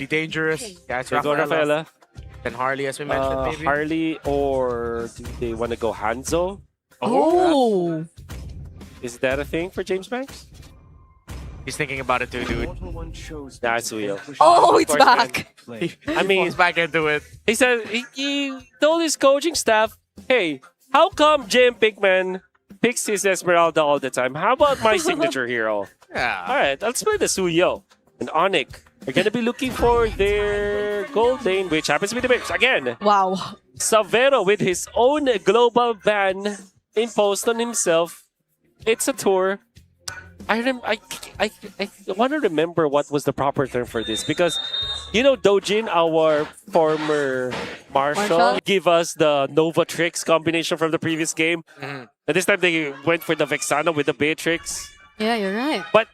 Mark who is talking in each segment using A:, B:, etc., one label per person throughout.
A: Be dangerous. Yeah, it's
B: They go
A: Rafaela.
B: Rafaela.
A: Then Harley, as we mentioned, maybe.
B: Harley, or do they want to go Hanzo?
C: Oh.
B: Is that a thing for James Banks?
A: He's thinking about it too, dude.
B: That's real.
C: Oh,
B: Of
C: it's
B: course,
C: back.
B: I mean,
A: He's back into it.
B: he said he told his coaching staff, "Hey, how come Jim Pinkman picks his Esmeralda all the time? How about my signature hero? All
A: Yeah.
B: right, let's play the Suyo and ONIC. We're gonna be looking for their gold lane, which happens to be the Bips again.
C: Wow.
B: Savero with his own global ban imposed on himself. It's a tour. I want to remember what was the proper term for this, because you know Dojin, our former marshal, give us the Nova Trix combination from the previous game. And this time they went for the Vexana with the Beatrix.
C: Yeah, you're right.
B: But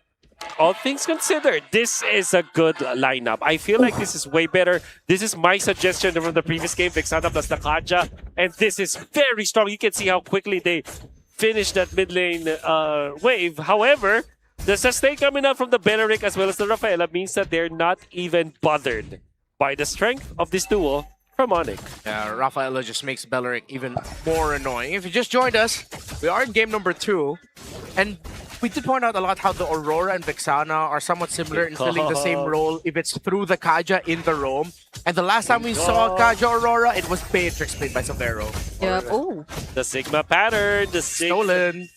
B: all things considered, this is a good lineup. I feel like this is way better. This is my suggestion from the previous game, Vexana plus the Kaja. And this is very strong. You can see how quickly they finish that mid lane wave. However, the sustain coming out from the Beleric as well as the Rafaela means that they're not even bothered by the strength of this duo from ONIC.
A: Yeah, Rafaela just makes Beleric even more annoying. If you just joined us, we are in game number 2. And we did point out a lot how the Aurora and Vexana are somewhat similar in filling the same role if it's through the Kaja in the roam. And the last time we saw Kaja Aurora, it was Beatrix played by Savero.
C: Yep. Oh.
B: The Sigma pattern, the Sigma.
A: Stolen.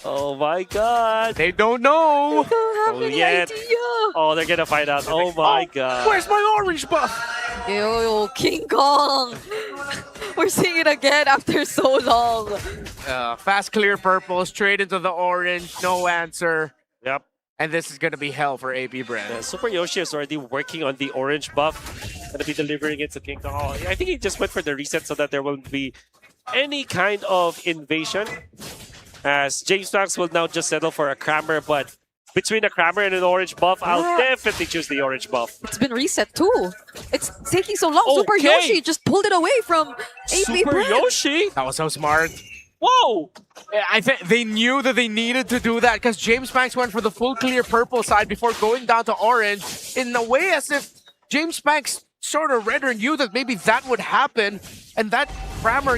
B: Oh my god.
A: They don't know.
C: Don't have
B: Oh,
C: any
B: yeah.
C: idea.
B: Oh, they're gonna find out. Oh my god.
A: Where's my orange buff?
C: Yo, King Kong. We're seeing it again after so long.
A: Fast clear purple, straight into the orange, no answer.
B: Yep.
A: And this is gonna be hell for APBR.
B: Super Yoshi is already working on the orange buff. Gonna be delivering it to King Kong. Oh, I think he just went for the reset so that there won't be any kind of invasion. As James Max will now just settle for a Crammer, but between a Crammer and an orange buff, I'll definitely choose the orange buff.
C: It's been reset too. It's taking so long. Super
B: Okay.
C: Yoshi just pulled it away from AP
B: Super
C: Brand.
B: Yoshi?
A: That was so smart.
B: Whoa!
A: I think they knew that they needed to do that because James Banks went for the full clear purple side before going down to orange in a way as if James Banks sort of read or knew that maybe that would happen, and that Crammer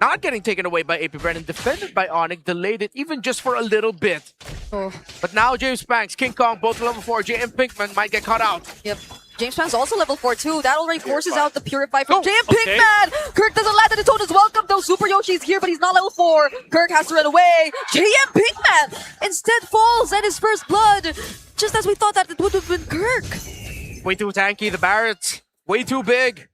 A: not getting taken away by APBR and defended by ONIC delayed it even just for a little bit.
C: Oh,
A: But now James Banks, King Kong, both level 4, JM Pinkman might get caught out.
C: yep. James Pan's also level 4 too. That already forces out the Purify from
A: Go.
C: JM
B: Okay.
C: Pinkman! Kirk doesn't land and the tone is welcome though. Super Yoshi's here, but he's not level 4. Kirk has to run away. JM Pinkman instead falls at his first blood. Just as we thought that it would have been Kirk.
A: Way too tanky, the Barretts, way too big.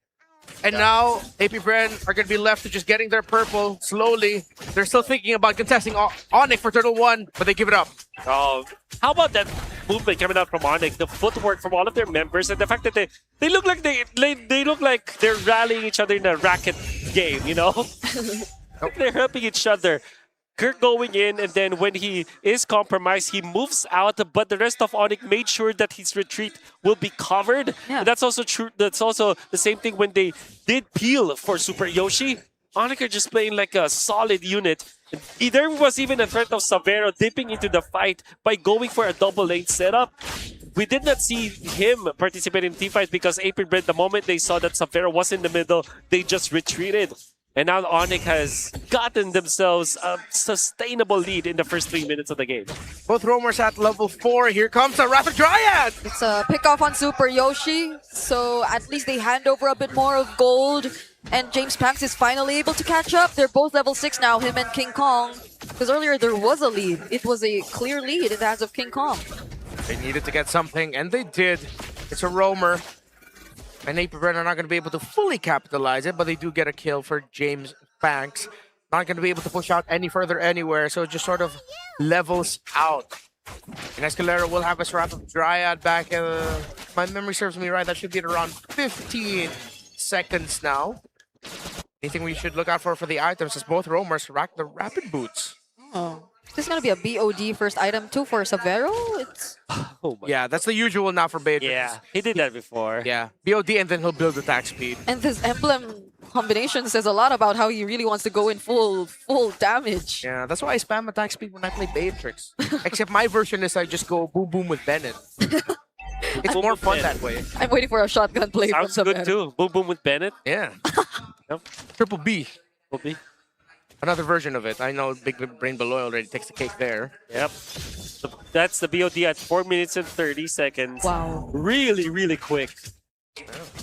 A: And now, APBR are going to be left to just getting their purple slowly. They're still thinking about contesting ONIC for Turtle 1, but they give it up.
B: Oh, how about that movement coming out from ONIC? The footwork from all of their members and the fact that they look like they look like they're rallying each other in a racket game, you know? They're helping each other. Kirk going in, and then when he is compromised, he moves out, but the rest of ONIC made sure that his retreat will be covered.
C: Yeah.
B: And that's also true. That's also the same thing when they did peel for Super Yoshi. ONIC are just playing like a solid unit. There was even a threat of Savero dipping into the fight by going for a double lane setup. We did not see him participate in team fights because APBR, the moment they saw that Savero was in the middle, they just retreated. And now ONIC has gotten themselves a sustainable lead in the first 3 minutes of the game.
A: Both roamers at level 4. Here comes a Rapid Dryad!
C: It's a pick off on Super Yoshi, so at least they hand over a bit more of gold. And James Panks is finally able to catch up. They're both level 6 now, him and King Kong. Because earlier there was a lead. It was a clear lead in the hands of King Kong.
A: They needed to get something, and they did. It's a roamer. And APBR are not going to be able to fully capitalize it, but they do get a kill for James Banks. Not going to be able to push out any further anywhere, so it just sort of levels out. And Escalera will have his Rapid Dryad back. If my memory serves me right, that should be at around 15 seconds now. Anything we should look out for the items is both roamers rack the Rapid Boots.
C: Oh. This is gonna be a BOD first item too for Savero? It's
B: Oh my
A: Yeah, that's the usual now for Beatrix.
B: Yeah, he did that before.
A: Yeah, BOD and then he'll build attack speed.
C: and this emblem combination says a lot about how he really wants to go in full damage.
A: Yeah, that's why I spam attack speed when I play Beatrix. Except my version is I just go boom boom with Bennett. It's
B: Boom
A: more
B: with
A: fun
B: Bennett.
A: that way.
C: I'm waiting for a shotgun play
B: Sounds
C: from
B: good
C: Savero.
B: too. Boom boom with Bennett.
A: Yeah.
B: Yep.
A: Triple B.
B: Will be.
A: Another version of it. I know Big Brain Below already takes the cake there.
B: Yep. So that's the BOD at 4 minutes and 30 seconds.
C: Wow.
B: Really, really quick.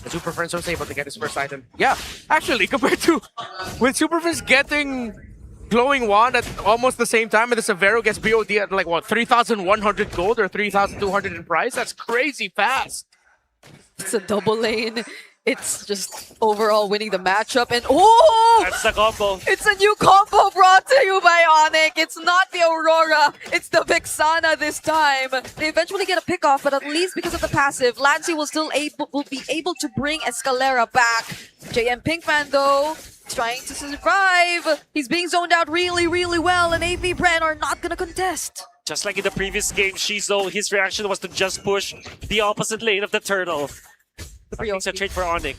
A: The Super Friends was able to get his first item. Yeah, actually, compared to with Super Friends getting Glowing Wand at almost the same time, and the Severo gets BOD at like what 3,100 gold or 3,200 in price. That's crazy fast.
C: It's a double lane. It's just overall winning the matchup. And oh!
B: That's the combo.
C: It's a new combo brought to you by ONIC. It's not the Aurora, it's the Vexana this time. They eventually get a pick off, but at least because of the passive, Lancy will be able to bring Escalera back. JM Pinkman though, trying to survive. He's being zoned out really, really well, and AB Bren are not gonna contest.
B: Just like in the previous game, Shizo, his reaction was to just push the opposite lane of the turtle. Concentrate for ONIC.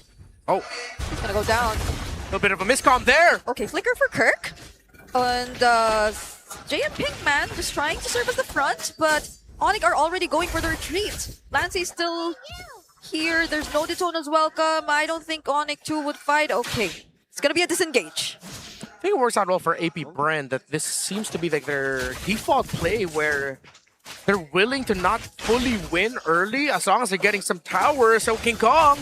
A: Oh,
C: He's gonna go down.
A: a little bit of a miscom there.
C: Okay, flicker for Kirk. And JM Pinkman just trying to serve as the front, but ONIC are already going for the retreat. Lancy's still here. There's no Daytona's welcome. I don't think ONIC 2 would fight. Okay, it's gonna be a disengage.
A: I think it works out well for AP Brand that this seems to be like their default play where they're willing to not fully win early as long as they're getting some towers. So King Kong,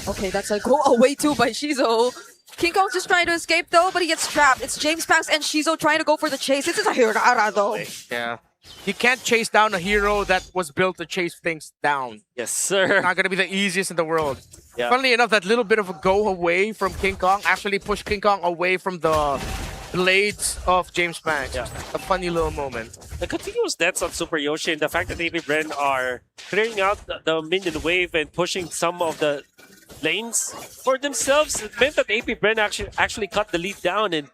C: Okay, that's a go away too by Shizo. King Kong's just trying to escape though, but he gets trapped. It's James Panks and Shizo trying to go for the chase. This is a Hirara though.
A: yeah, you can't chase down a hero that was built to chase things down.
B: Yes, sir.
A: Not gonna be the easiest in the world.
B: Yeah.
A: Funnily enough, that little bit of a go away from King Kong actually pushed King Kong away from the blades of James Panks.
B: Yeah.
A: A funny little moment.
B: The continuous deaths on Super Yoshi and the fact that AB Bren are clearing out the minion wave and pushing some of the lanes for themselves, it meant that AP Bren actually cut the lead down, and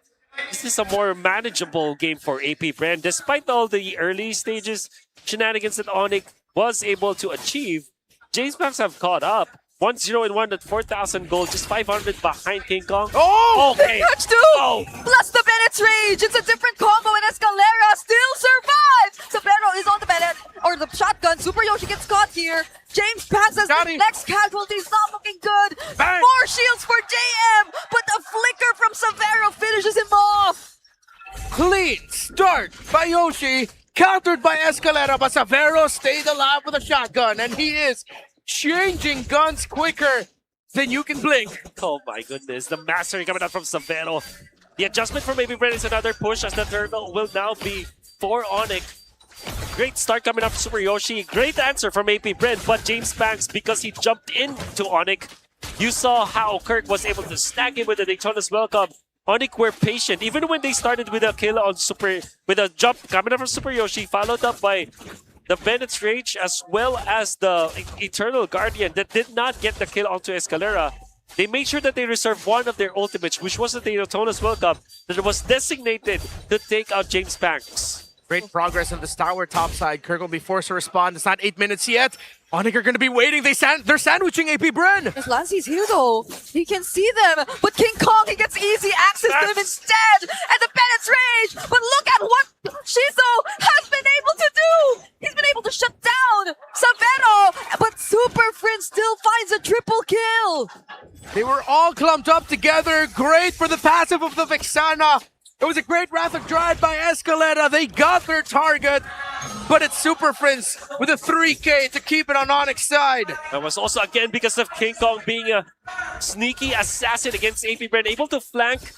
B: this is a more manageable game for AP Bren. Despite all the early stages shenanigans that ONIC was able to achieve, James Panks have caught up. 1-0-1 at 4,000 gold, just 500 behind King Kong.
A: Oh!
B: Okay.
C: Catch two!
B: Oh.
C: Plus the Bennett's rage! It's a different combo and Escalera still survives! Sabero is on the Bennett, or the shotgun. Super Yoshi gets caught here. James passes
A: Got
C: the
A: him.
C: next casualty. It's not looking good.
A: Bang.
C: More shields for JM, but the flicker from Savero finishes him off.
A: Clean start by Yoshi, countered by Escalera, but Savero stayed alive with a shotgun, and he is changing guns quicker than you can blink.
B: Oh my goodness, the mastery coming out from Savero. The adjustment from AB Bren is another push as the turtle will now be for ONIC. Great start coming up from Super Yoshi. Great answer from AP Bren, but James Panks, because he jumped into ONIC, you saw how Kirk was able to snag him with the Daytona's welcome. ONIC were patient, even when they started with a kill on with a jump coming up from Super Yoshi, followed up by the Bennett's Rage as well as the Eternal Guardian that did not get the kill onto Escalera. They made sure that they reserved one of their ultimates, which was the Daytona's welcome, that was designated to take out James Panks.
A: Great progress on this tower top side. Kirk will be forced to respond. It's not 8 minutes yet. ONIC are going to be waiting. They're sandwiching AP Bren.
C: Yes, Lancy's here though. He can see them, but King Kong, he gets easy access to them instead. And the Bennett's rage. But look at what Shizo has been able to do. He's been able to shut down Savero, but Super Friend still finds a triple kill.
A: They were all clumped up together. Great for the passive of the Vexana. It was a great Wrath of Drive by Escalera. They got their target, but it's Super Friends with a 3K to keep it on ONIC's side.
B: That was also again because of King Kong being a sneaky assassin against AP Bren, able to flank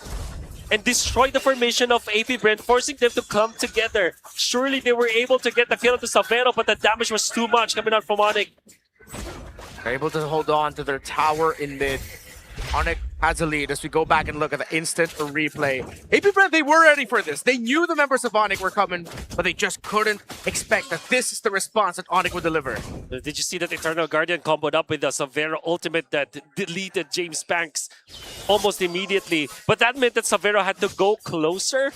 B: and destroy the formation of AP Bren, forcing them to come together. Surely they were able to get the kill to Savero, but the damage was too much coming out from ONIC.
A: They're able to hold on to their tower in mid. ONIC has a lead as we go back and look at the instant replay. AP Bren, they were ready for this. They knew the members of ONIC were coming, but they just couldn't expect that this is the response that ONIC would deliver.
B: Did you see that Eternal Guardian comboed up with the Savero ultimate that deleted James Panks almost immediately? But that meant that Savero had to go closer,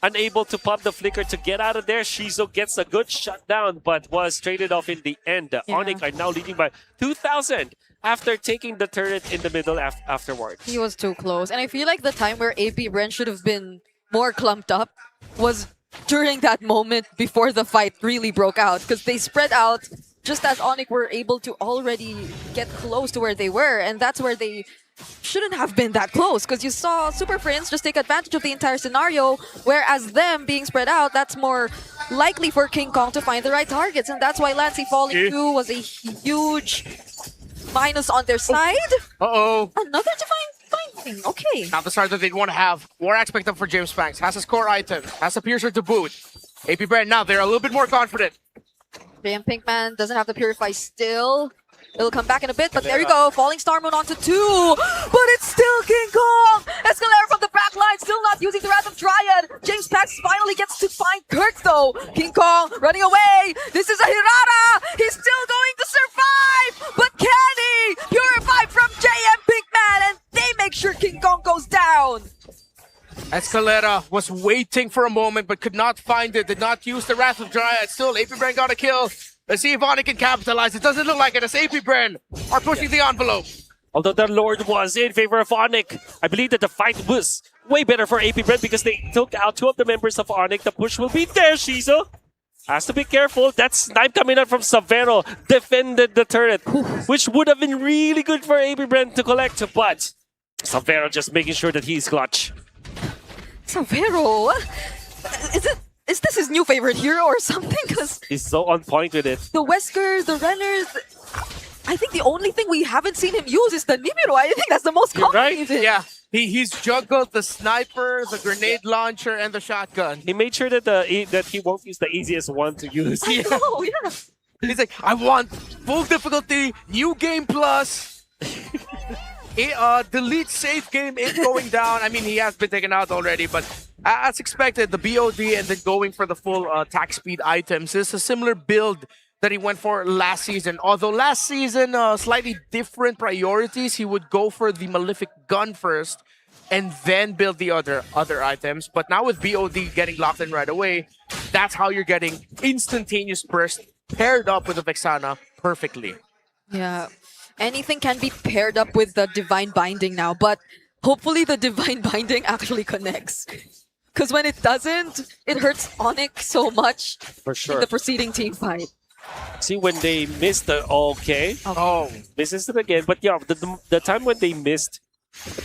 B: unable to pop the flicker to get out of there. Shizo gets a good shutdown, but was traded off in the end. ONIC are now leading by 2,000 after taking the turret in the middle afterwards.
C: He was too close. And I feel like the time where AP Bren should have been more clumped up was during that moment before the fight really broke out, because they spread out. just as ONIC were able to already get close to where they were, and that's where they shouldn't have been that close, because you saw Super Prince just take advantage of the entire scenario, whereas them being spread out, that's more likely for King Kong to find the right targets, and that's why Lancey falling through was a huge minus on their side.
A: Uh-oh.
C: Another divine binding. Okay.
A: Not the start that they'd want to have. War expected for James Banks. Has his core item. Has a piercer to boot. APBR now, they're a little bit more confident.
C: JM Pinkman doesn't have the Purify still. It'll come back in a bit, but there you go. Falling Star Moon onto 2. But it's still King Kong! Escalera from the back line, still not using the Wrath of Dryad. James Pax finally gets to find Kirk though. King Kong running away. This is a Hirata! He's still going to survive! But can he? Purify from JM Pinkman, and they make sure King Kong goes down.
A: Escalera was waiting for a moment but could not find it. Did not use the Wrath of Dryad. Still, APBR got a kill. Let's see if ONIC can capitalize. It doesn't look like it as APBR are pushing the envelope.
B: Although the Lord was in favor of ONIC, I believe that the fight was way better for APBR because they took out 2 of the members of ONIC. The push will be there, Shiza. Has to be careful. That snipe coming out from Savero defended the turret, which would have been really good for APBR to collect, but Savero just making sure that he's clutch.
C: Savero? Is this his new favorite hero or something? Because
B: He's so on point with it.
C: the Weskers, the Renners, I think the only thing we haven't seen him use is the Nimiru. I think that's the most
B: You're right.
C: common.
A: Yeah, he's juggled the sniper, the grenade launcher, and the shotgun.
B: He made sure that that he won't use the easiest one to use.
C: Oh, yeah.
A: He's like, I want full difficulty, new game plus. Delete safe game is going down. I mean, he has been taken out already, but as expected, the BOD and then going for the full attack speed items is a similar build that he went for last season. Although last season, slightly different priorities. He would go for the Malefic Gun first and then build the other items. But now with BOD getting locked in right away, that's how you're getting instantaneous burst paired up with the Vexana perfectly.
C: Yeah. Anything can be paired up with the Divine Binding now, but hopefully the Divine Binding actually connects. Because when it doesn't, it hurts ONIC so much
B: For sure.
C: in the preceding team fight.
B: See, when they missed the
A: Oh,
B: misses it again. But yeah, the time when they missed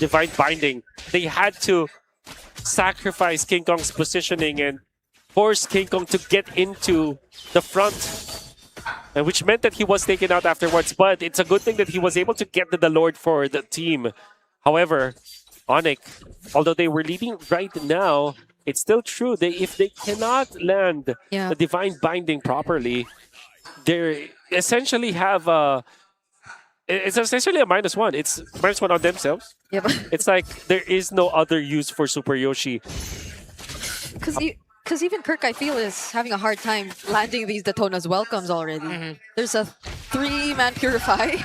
B: Divine Binding, they had to sacrifice King Kong's positioning and force King Kong to get into the front. And which meant that he was taken out afterwards. But it's a good thing that he was able to get the Lord for the team. However, ONIC, although they were leading right now, it's still true. If they cannot land the Divine Binding properly, they essentially have it's essentially a -1. It's -1 on themselves.
C: Yeah,
B: It's like there is no other use for Super Yoshi.
C: because even Kirk, I feel, is having a hard time landing these Daytona's welcomes already. There's a 3-man Purify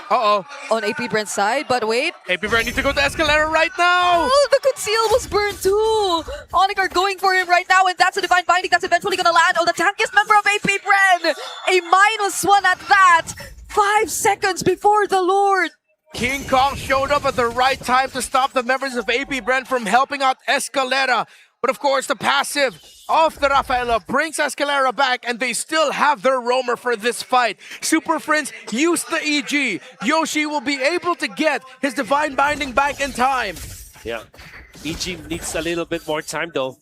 A: uh-oh.
C: on APBR's side, but wait.
A: APBR need to go to Escalera right now!
C: Oh, the Conceal was burned too! ONIC are going for him right now, and that's a Divine Binding that's eventually gonna land. Oh, the tankiest member of APBR! A -1 at that! 5 seconds before the Lord!
A: King Kong showed up at the right time to stop the members of APBR from helping out Escalera. But of course, the passive of the Rafaela brings Escalera back, and they still have their roamer for this fight. Super Friends used the EG. Yoshi will be able to get his Divine Binding back in time.
B: Yeah. EG needs a little bit more time though.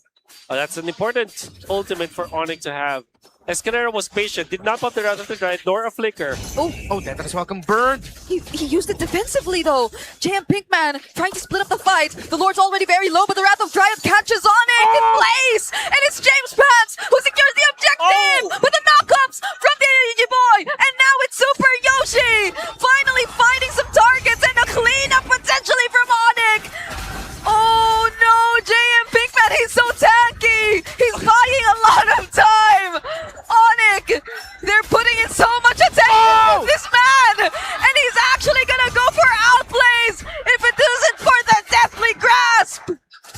B: That's an important ultimate for ONIC to have. Escalera was patient, did not pop the Wrath of the Dryad nor a flicker.
A: Oh, that is welcome burned.
C: He used it defensively though. JM Pinkman trying to split up the fight. The Lord's already very low, but the Wrath of Dryad catches ONIC in place! And it's James Pants who secures the objective with the knockups from the EG boy! And now it's Super Yoshi! Finally finding some targets and a cleanup potentially from ONIC! Oh no, JM Pinkman, he's so tanky! He's buying a lot of time! ONIC, they're putting in so much attention to this man! And he's actually gonna go for outplays if it isn't for the Deathly Grasp!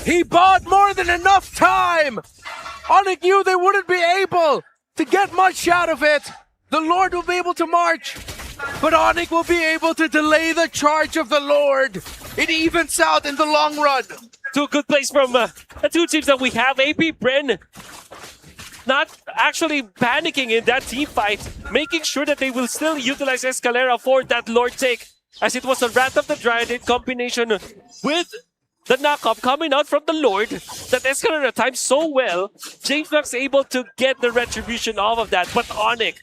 A: He bought more than enough time! ONIC knew they wouldn't be able to get much out of it. The Lord will be able to march, but ONIC will be able to delay the charge of the Lord. It evens out in the long run.
B: Two good plays from the two teams that we have. APBR not actually panicking in that team fight, making sure that they will still utilize Escalera for that Lord take, as it was a Wrath of the Dryad in combination with the knockup coming out from the Lord that Escalera timed so well. James was able to get the retribution off of that, but ONIC,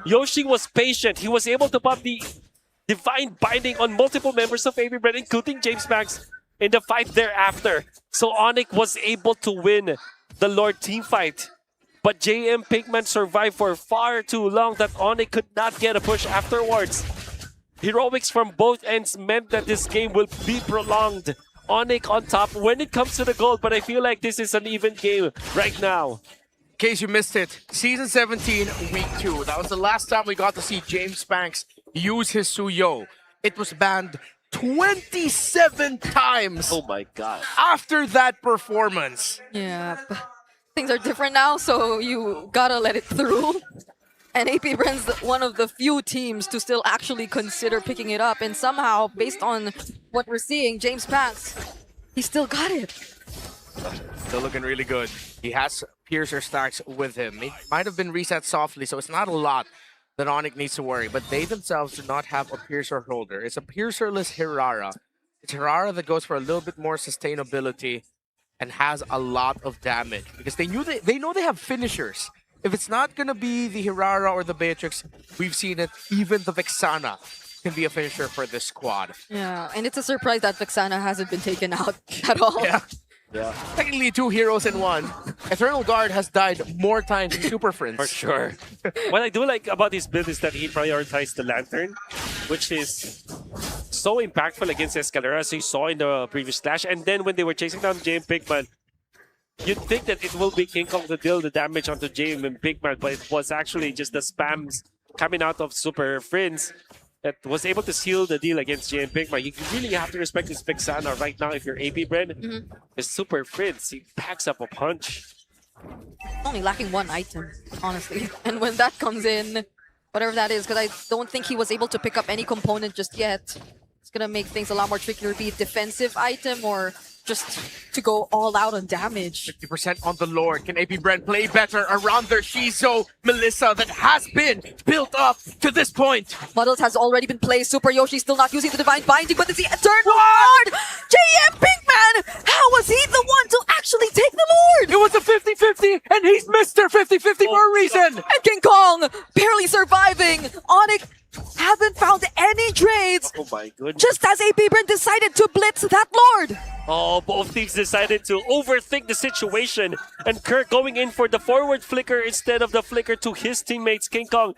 B: Yoshi was patient. He was able to pop the Divine Binding on multiple members of APBR, including James Banks, in the fight thereafter. So ONIC was able to win the Lord team fight. But JM Pinkman survived for far too long that ONIC could not get a push afterwards. Heroics from both ends meant that this game will be prolonged. ONIC on top when it comes to the gold, but I feel like this is an even game right now.
A: In case you missed it, Season 17, Week 2. That was the last time we got to see James Banks use his Suyo. It was banned 27 times
B: Oh my god.
A: after that performance.
C: Yeah, things are different now, so you gotta let it through. And APBREN's one of the few teams to still actually consider picking it up. And somehow, based on what we're seeing, James Banks, he still got it.
A: Still looking really good. He has Piercer stacks with him. It might have been reset softly, so it's not a lot that ONIC needs to worry. But they themselves do not have a Piercer holder. It's a Piercerless Hirara. It's Hirara that goes for a little bit more sustainability and has a lot of damage. Because they know they have finishers. If it's not going to be the Hirara or the Beatrix, we've seen it, even the Vexana can be a finisher for this squad.
C: Yeah, and it's a surprise that Vexana hasn't been taken out at all.
A: Yeah.
B: Yeah,
A: Technically 2 heroes in 1. Eternal Guard has died more times than Super Friends.
B: for sure. What I do like about this build is that he prioritized the Lantern, which is so impactful against Escalera, as you saw in the previous Clash. And then when they were chasing down JM Pinkman, you'd think that it will be King Kong to deal the damage onto JM and Pinkman, but it was actually just the spams coming out of Super Friends that was able to seal the deal against JM Pinkman. You really have to respect this Vexana right now if you're APBREN. It's Super Friends, he packs up a punch.
C: Only lacking one item, honestly. And when that comes in, whatever that is, because I don't think he was able to pick up any component just yet. It's gonna make things a lot more trickier, be it defensive item or just to go all out on damage.
A: 50% on the Lord. Can APBREN play better around their Shizo Melissa that has been built up to this point?
C: Muddles has already been placed. Super Yoshi still not using the Divine Binding, but it's the Eternal Lord! JM Pinkman! How was he the one to actually take the Lord?
A: It was a 50-50, and he's Mr. 50-50 for a reason!
C: And King Kong barely surviving. ONIC haven't found any trades.
B: Oh my goodness.
C: Just as APBREN decided to blitz that Lord.
B: Oh, both teams decided to overthink the situation. And Kirk going in for the forward flicker instead of the flicker to his teammates. King Kong,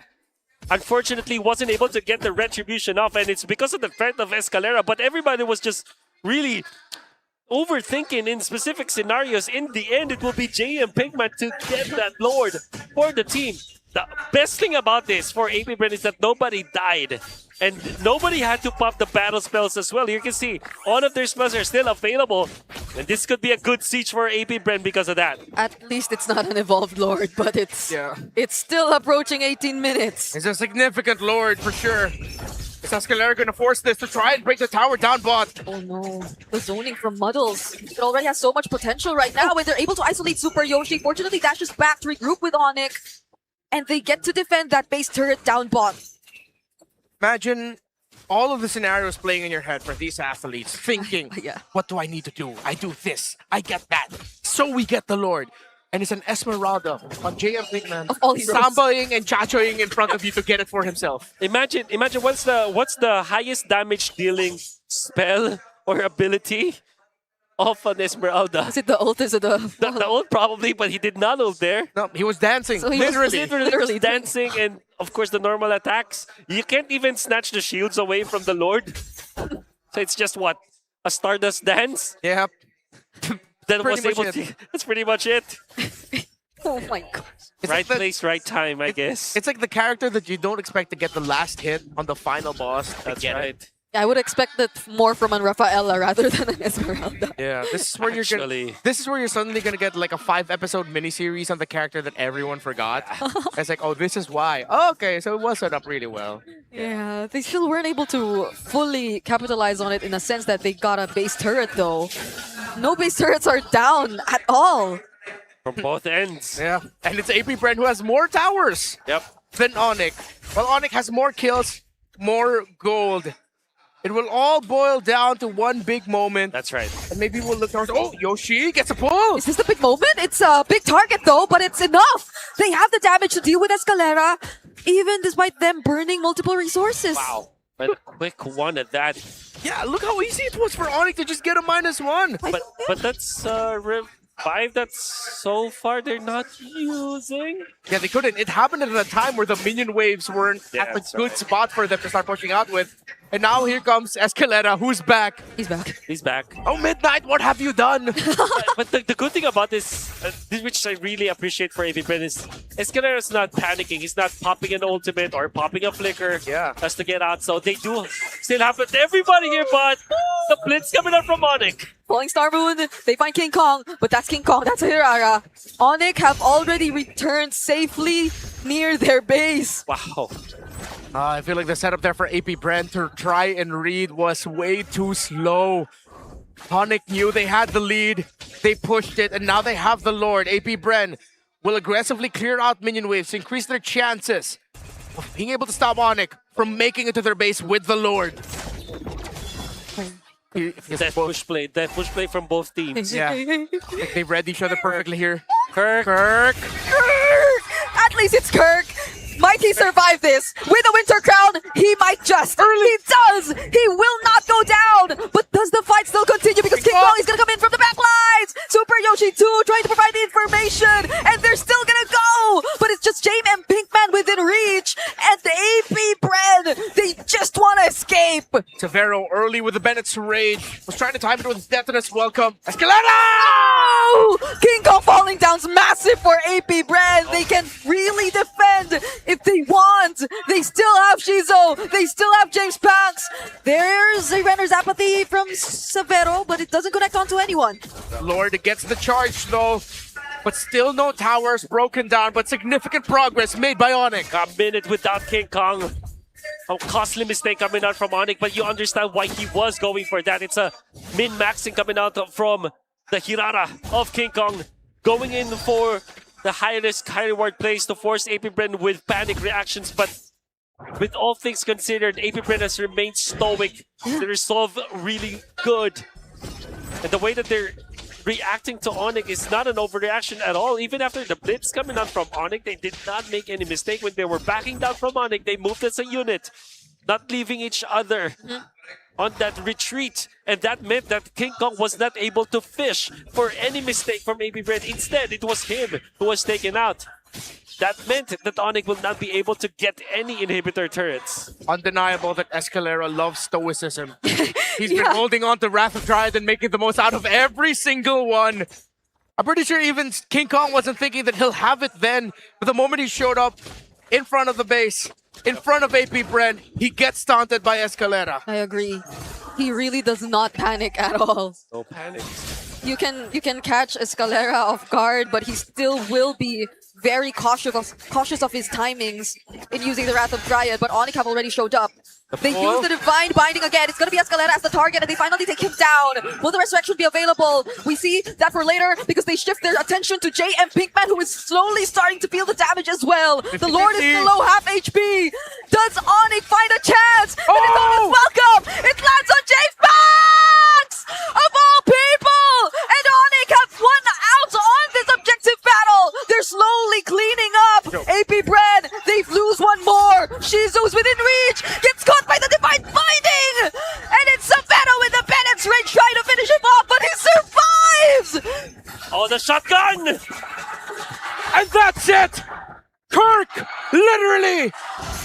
B: unfortunately, wasn't able to get the retribution off. And it's because of the threat of Escalera. But everybody was just really overthinking in specific scenarios. In the end, it will be JM Pinkman to get that Lord for the team. The best thing about this for APBREN is that nobody died. And nobody had to pop the battle spells as well. You can see all of their spells are still available. And this could be a good siege for APBREN because of that.
C: At least it's not an evolved Lord, but it's still approaching 18 minutes.
A: It's a significant Lord for sure. Is Escalera going to force this to try and break the tower down bot?
C: Oh no, the zoning from Muddles. It already has so much potential right now, and they're able to isolate Super Yoshi. Fortunately, dashes back to regroup with ONIC. And they get to defend that base turret down bot.
A: Imagine all of the scenarios playing in your head for these athletes, thinking,
C: Yeah.
A: what do I need to do? I do this, I get that. So we get the Lord. And it's an Esmeralda on JM Pinkman,
C: Of all heroes.
A: sambaing and chachoing in front of you to get it for himself.
B: Imagine what's the highest damage dealing spell or ability of an Esmeralda?
C: Is it the ult? Is it
B: The ult probably, but he did not ult there.
A: No, he was dancing,
C: So he was
A: literally.
C: literally
B: Dancing and of course the normal attacks. You can't even snatch the shields away from the Lord. So it's just what? A Stardust dance?
A: Yep.
B: That
A: Pretty
B: was
A: much
B: able
A: it.
B: to. That's pretty much it.
C: Oh my god.
A: It's
B: Right
A: like the-
B: place, right time, I guess.
A: It's like the character that you don't expect to get the last hit on the final boss. to
B: That's
A: get it.
B: right.
C: Yeah, I would expect that more from an Rafaela rather than an Esmeralda.
A: Yeah, this is where you're
B: Actually.
A: gonna. This is where you're suddenly gonna get like a 5-episode miniseries on the character that everyone forgot. It's like, oh, this is why. Oh, okay, so it was set up really well.
C: Yeah, they still weren't able to fully capitalize on it in a sense that they got a base turret though. No base turrets are down at all.
B: from both ends.
A: Yeah, and it's AP Brand who has more towers
B: Yep.
A: than ONIC. Well, ONIC has more kills, more gold. It will all boil down to one big moment.
B: That's right.
A: And maybe we'll look towards... Oh, Yoshi gets a pull!
C: Is this the big moment? It's a big target though, but it's enough. They have the damage to deal with Escalera, even despite them burning multiple resources.
B: Wow. But a quick one at that.
A: Yeah, look how easy it was for ONIC to just get a -1.
B: But that's revive that so far they're not using.
A: Yeah, they couldn't. It happened at a time where the minion waves weren't at a good spot for them to start pushing out with. And now here comes Escalera, who's back.
C: He's back.
B: He's back.
A: Oh, Midnight, what have you done?
B: But the good thing about this, which I really appreciate for APBR, is Escalera's not panicking. He's not popping an ultimate or popping a flicker just to get out. So they do still have everybody here, but the blitz coming out from ONIC.
C: Falling Star Moon, they find King Kong, but that's King Kong, that's Hirara. ONIC have already returned safely near their base.
B: Wow.
A: I feel like the setup there for AP Brand to try and read was way too slow. ONIC knew they had the lead, they pushed it, and now they have the Lord. AP Brand will aggressively clear out minion waves to increase their chances of being able to stop ONIC from making it to their base with the Lord.
B: That push play from both teams.
A: Yeah, like they read each other perfectly here.
B: Kirk.
C: Kirk! At least it's Kirk! Might he survive this? With a Winter Crown, he might just. He does! He will not go down! But does the fight still continue? Because King Kong is gonna come in from the back lines! Super Yoshi 2 trying to provide the information! And they're still gonna go! But it's just Jame and Pinkman within reach! And the AP Bren, they just wanna escape!
A: Severo early with the Bennett's Rage. Was trying to time it with his Detonus Welcome. Escalera!
C: Oh! King Kong falling down's massive for AP Bren! They can really defend if they want! They still have Shizo! They still have James Panks! There's a Renner's Apathy from Severo, but it doesn't connect onto anyone.
A: Lord gets the charge though, but still no towers broken down, but significant progress made by ONIC.
B: A minute without King Kong. A costly mistake coming out from ONIC, but you understand why he was going for that. It's a min-maxing coming out from the Hirara of King Kong, going in for the high-risk, high-reward plays to force APBR with panic reactions, but with all things considered, APBR has remained stoic. The resolve really good. And the way that they're reacting to ONIC is not an overreaction at all. Even after the blitz coming out from ONIC, they did not make any mistake. When they were backing down from ONIC, they moved as a unit, not leaving each other on that retreat. And that meant that King Kong was not able to fish for any mistake from APBR. Instead, it was him who was taken out. That meant that ONIC will not be able to get any inhibitor turrets.
A: Undeniable that Escalera loves stoicism. He's been holding on to Wrath of Dryad and making the most out of every single one. I'm pretty sure even King Kong wasn't thinking that he'll have it then, but the moment he showed up in front of the base, in front of APBR, he gets taunted by Escalera.
C: I agree. He really does not panic at all.
B: No panic.
C: You can catch Escalera off guard, but he still will be very cautious of his timings in using the Wrath of Dryad, but ONIC have already showed up. They use the Divine Binding again. It's going to be Escalera as the target, and they finally take him down. Will the Resurrection be available? We see that for later, because they shift their attention to Jay and Pinkman, who is slowly starting to feel the damage as well. The Lord is below half HP. Does ONIC find a chance? But it's almost welcome. It lands on Jay Fax! Of all people! And ONIC have won out on this objective battle. They're slowly cleaning up. APBR, they lose one more. Shizu's within reach. Gets caught by the Divine Binding! And it's Savannah with the Bennett's Rage trying to finish him off, but he survives!
B: Oh, the shotgun!
A: And that's it! Kirk literally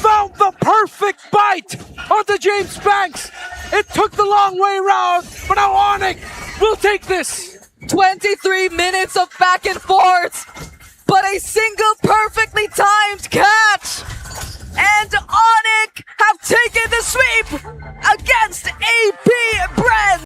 A: found the perfect bite onto James Banks. It took the long way around, but now ONIC will take this.
C: 23 minutes of back and forth, but a single perfectly timed catch! And ONIC have taken the sweep